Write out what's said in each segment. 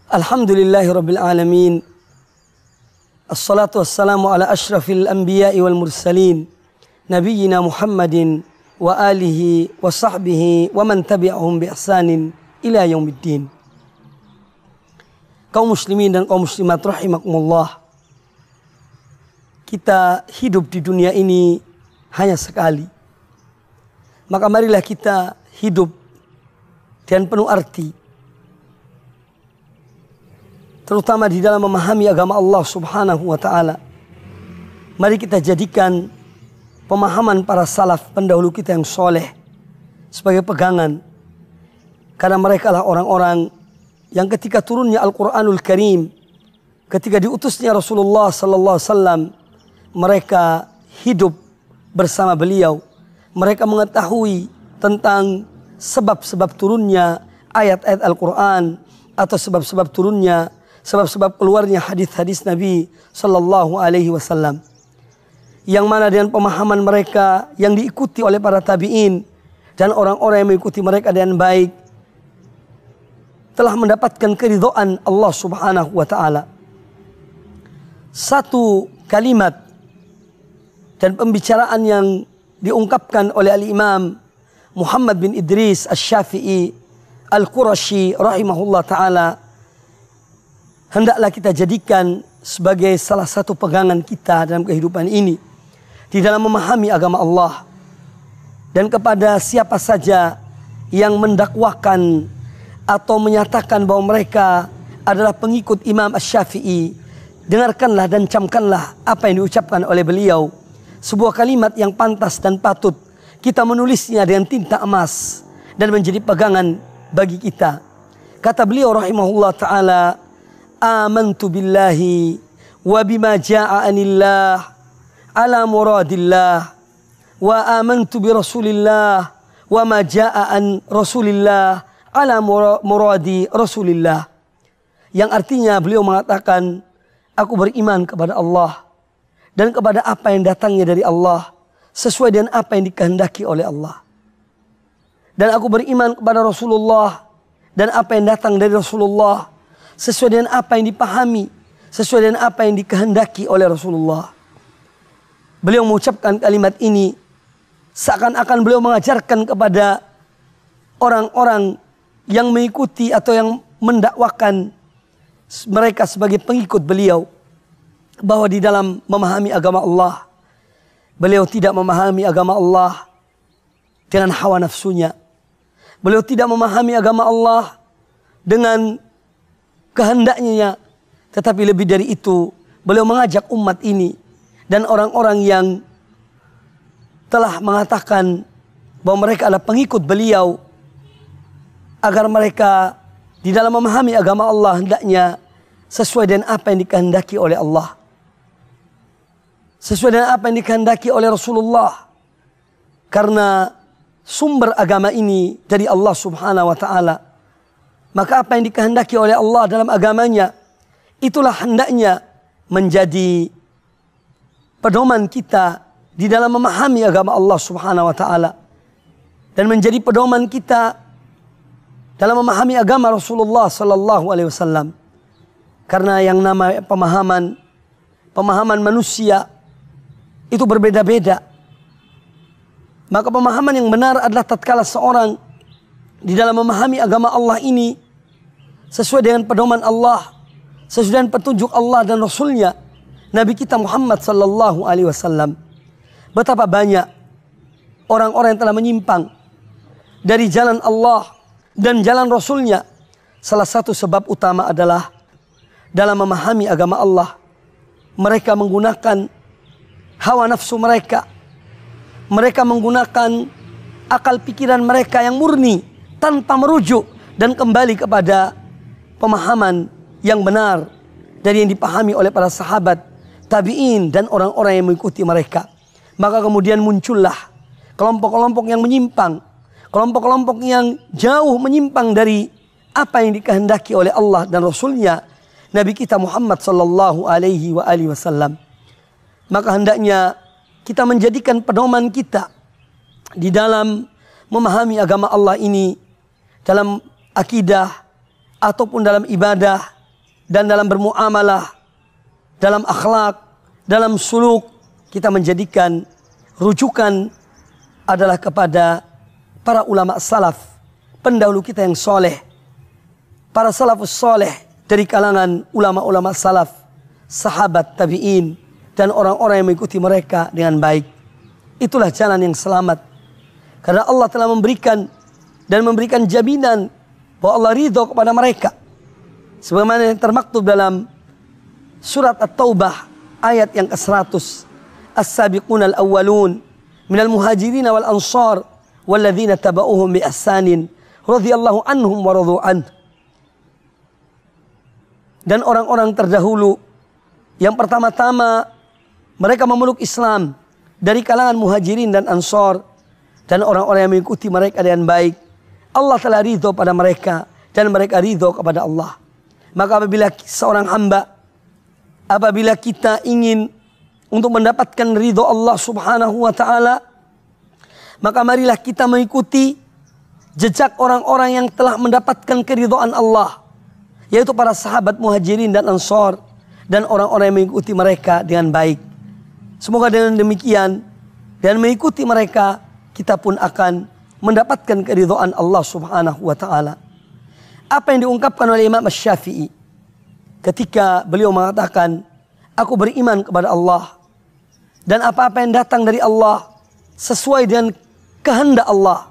Alhamdulillahi Rabbil Alamin. Assalatu wassalamu ala ashrafil anbiya'i wal mursalin. Nabiyyina Muhammadin wa alihi wa sahbihi wa man tabi'ahum bi ihsanin ila yaumiddin. Kaum muslimin dan kaum muslimat rahimakumullah. Kita hidup di dunia ini hanya sekali. Maka marilah kita hidup dengan penuh arti. Terutama di dalam memahami agama Allah subhanahu wa ta'ala. Mari kita jadikan pemahaman para salaf pendahulu kita yang soleh sebagai pegangan. Karena mereka lah orang-orang yang ketika turunnya Al-Quranul Karim, ketika diutusnya Rasulullah sallallahu alaihi wasallam, mereka hidup bersama beliau. Mereka mengetahui tentang sebab-sebab turunnya ayat-ayat Al-Quran atau sebab-sebab turunnya, sebab-sebab keluarnya hadis-hadis Nabi sallallahu alaihi wasallam. Yang mana dengan pemahaman mereka yang diikuti oleh para tabi'in dan orang-orang yang mengikuti mereka dengan baik telah mendapatkan keridhaan Allah subhanahu wa ta'ala. Satu kalimat dan pembicaraan yang diungkapkan oleh Al-Imam Muhammad bin Idris Asy-Syafi'i Al-Qurashi rahimahullah ta'ala hendaklah kita jadikan sebagai salah satu pegangan kita dalam kehidupan ini di dalam memahami agama Allah. Dan kepada siapa saja yang mendakwakan atau menyatakan bahwa mereka adalah pengikut Imam Asy-Syafi'i, dengarkanlah dan camkanlah apa yang diucapkan oleh beliau. Sebuah kalimat yang pantas dan patut kita menulisnya dengan tinta emas dan menjadi pegangan bagi kita. Kata beliau rahimahullah ta'ala, amantu billahi wa bima ja'a anillah ala muradillah wa amantu bi rasulillah wa ma ja'a an rasulillah ala muradi rasulillah. Yang artinya beliau mengatakan, aku beriman kepada Allah dan kepada apa yang datangnya dari Allah sesuai dengan apa yang dikehendaki oleh Allah. Dan aku beriman kepada Rasulullah dan apa yang datang dari Rasulullah sesuai dengan apa yang dipahami, sesuai dengan apa yang dikehendaki oleh Rasulullah. Beliau mengucapkan kalimat ini seakan-akan beliau mengajarkan kepada orang-orang yang mengikuti atau yang mendakwakan mereka sebagai pengikut beliau, bahwa di dalam memahami agama Allah, beliau tidak memahami agama Allah dengan hawa nafsunya. Beliau tidak memahami agama Allah dengan kehendaknya, tetapi lebih dari itu beliau mengajak umat ini dan orang-orang yang telah mengatakan bahwa mereka adalah pengikut beliau agar mereka di dalam memahami agama Allah hendaknya sesuai dengan apa yang dikehendaki oleh Allah, sesuai dengan apa yang dikehendaki oleh Rasulullah. Karena sumber agama ini dari Allah subhanahu wa ta'ala, maka apa yang dikehendaki oleh Allah dalam agamanya, itulah hendaknya menjadi pedoman kita di dalam memahami agama Allah subhanahu wa ta'ala. Dan menjadi pedoman kita dalam memahami agama Rasulullah sallallahu alaihi wasallam. Karena yang namanya pemahaman manusia itu berbeda-beda. Maka pemahaman yang benar adalah tatkala seorang di dalam memahami agama Allah ini sesuai dengan pedoman Allah, sesuai dengan petunjuk Allah dan Rasulnya, Nabi kita Muhammad sallallahu alaihi wasallam. Betapa banyak orang-orang yang telah menyimpang dari jalan Allah dan jalan Rasulnya. Salah satu sebab utama adalah dalam memahami agama Allah, mereka menggunakan hawa nafsu mereka. Mereka menggunakan akal pikiran mereka yang murni tanpa merujuk dan kembali kepada pemahaman yang benar dari yang dipahami oleh para sahabat, tabi'in dan orang-orang yang mengikuti mereka. Maka kemudian muncullah kelompok-kelompok yang menyimpang, kelompok-kelompok yang jauh menyimpang dari apa yang dikehendaki oleh Allah dan Rasulnya, Nabi kita Muhammad sallallahu alaihi wasallam. Maka hendaknya kita menjadikan pedoman kita di dalam memahami agama Allah ini, dalam akidah ataupun dalam ibadah, dan dalam bermuamalah, dalam akhlak, dalam suluk, kita menjadikan rujukan adalah kepada para ulama salaf, pendahulu kita yang soleh, para salafus soleh dari kalangan ulama-ulama salaf, sahabat, tabi'in, dan orang-orang yang mengikuti mereka dengan baik. Itulah jalan yang selamat. Karena Allah telah memberikan jaminan bahwa Allah ridho kepada mereka. Sebagaimana yang termaktub dalam surat At-Taubah ayat yang ke-100. As-sabiquna al-awwalun minal muhajirin wal ansar walladzina taba'uhum bi ihsanin radhiyallahu anhum wa radu an. Dan orang-orang terdahulu yang pertama-tama mereka memeluk Islam dari kalangan muhajirin dan ansar dan orang-orang yang mengikuti mereka dengan baik. Allah telah ridho pada mereka dan mereka ridho kepada Allah. Maka apabila seorang hamba, apabila kita ingin untuk mendapatkan ridho Allah subhanahu wa ta'ala, maka marilah kita mengikuti jejak orang-orang yang telah mendapatkan keridhaan Allah, yaitu para sahabat muhajirin dan ansar dan orang-orang yang mengikuti mereka dengan baik. Semoga dengan demikian dan mengikuti mereka, kita pun akan mendapatkan keridhaan Allah subhanahu wa ta'ala. Apa yang diungkapkan oleh Imam Asy-Syafi'i ketika beliau mengatakan, aku beriman kepada Allah dan apa-apa yang datang dari Allah sesuai dengan kehendak Allah,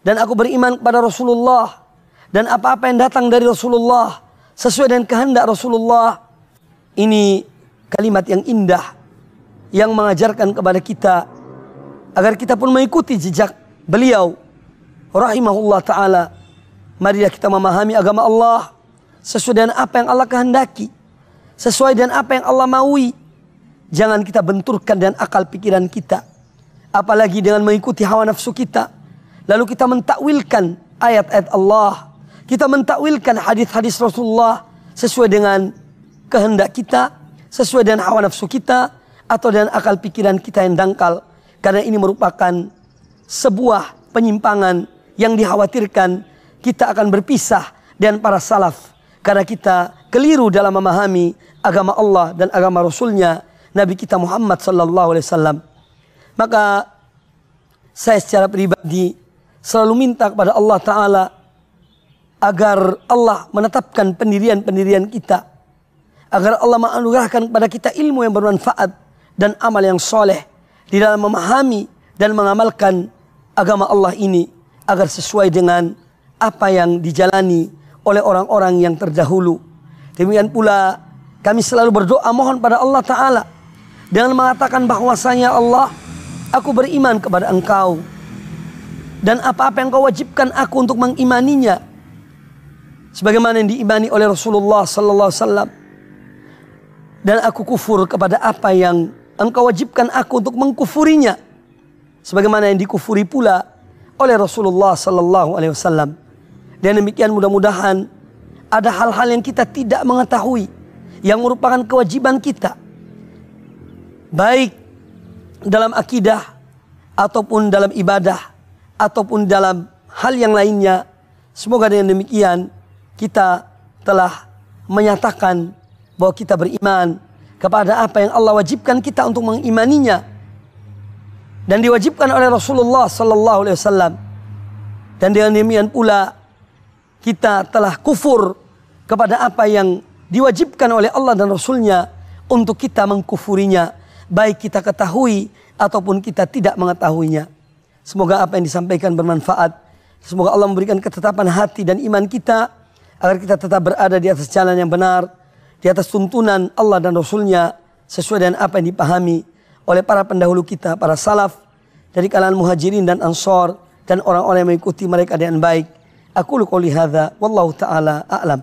dan aku beriman kepada Rasulullah dan apa-apa yang datang dari Rasulullah sesuai dengan kehendak Rasulullah. Ini kalimat yang indah yang mengajarkan kepada kita agar kita pun mengikuti jejak beliau rahimahullah ta'ala. Marilah kita memahami agama Allah sesuai dengan apa yang Allah kehendaki, sesuai dengan apa yang Allah maui. Jangan kita benturkan dengan akal pikiran kita, apalagi dengan mengikuti hawa nafsu kita. Lalu kita mentakwilkan ayat-ayat Allah, kita mentakwilkan hadis-hadis Rasulullah sesuai dengan kehendak kita, sesuai dengan hawa nafsu kita, atau dengan akal pikiran kita yang dangkal. Karena ini merupakan sebuah penyimpangan yang dikhawatirkan kita akan berpisah dengan para salaf, karena kita keliru dalam memahami agama Allah dan agama Rasulnya, Nabi kita Muhammad sallallahu alaihi wasallam. Maka saya secara pribadi selalu minta kepada Allah Ta'ala agar Allah menetapkan pendirian-pendirian kita, agar Allah menganugerahkan kepada kita ilmu yang bermanfaat dan amal yang soleh di dalam memahami dan mengamalkan agama Allah ini, agar sesuai dengan apa yang dijalani oleh orang-orang yang terdahulu. Demikian pula kami selalu berdoa mohon pada Allah Ta'ala dengan mengatakan bahwasanya Allah, aku beriman kepada Engkau dan apa-apa yang Kau wajibkan aku untuk mengimaninya sebagaimana yang diimani oleh Rasulullah sallallahu alaihi wasallam, dan aku kufur kepada apa yang Engkau wajibkan aku untuk mengkufurinya sebagaimana yang dikufuri pula oleh Rasulullah sallallahu alaihi wasallam. Dan demikian mudah-mudahan ada hal-hal yang kita tidak mengetahui yang merupakan kewajiban kita, baik dalam akidah ataupun dalam ibadah ataupun dalam hal yang lainnya. Semoga dengan demikian kita telah menyatakan bahwa kita beriman kepada apa yang Allah wajibkan kita untuk mengimaninya dan diwajibkan oleh Rasulullah sallallahu alaihi wasallam. Dan dengan demikian pula kita telah kufur kepada apa yang diwajibkan oleh Allah dan Rasulnya untuk kita mengkufurinya, baik kita ketahui ataupun kita tidak mengetahuinya. Semoga apa yang disampaikan bermanfaat. Semoga Allah memberikan ketetapan hati dan iman kita agar kita tetap berada di atas jalan yang benar, di atas tuntunan Allah dan Rasulnya sesuai dengan apa yang dipahami oleh para pendahulu kita, para salaf dari kalangan muhajirin dan ansar dan orang-orang yang mengikuti mereka dengan baik. Aku qouli hadza wallahu taala a'lam.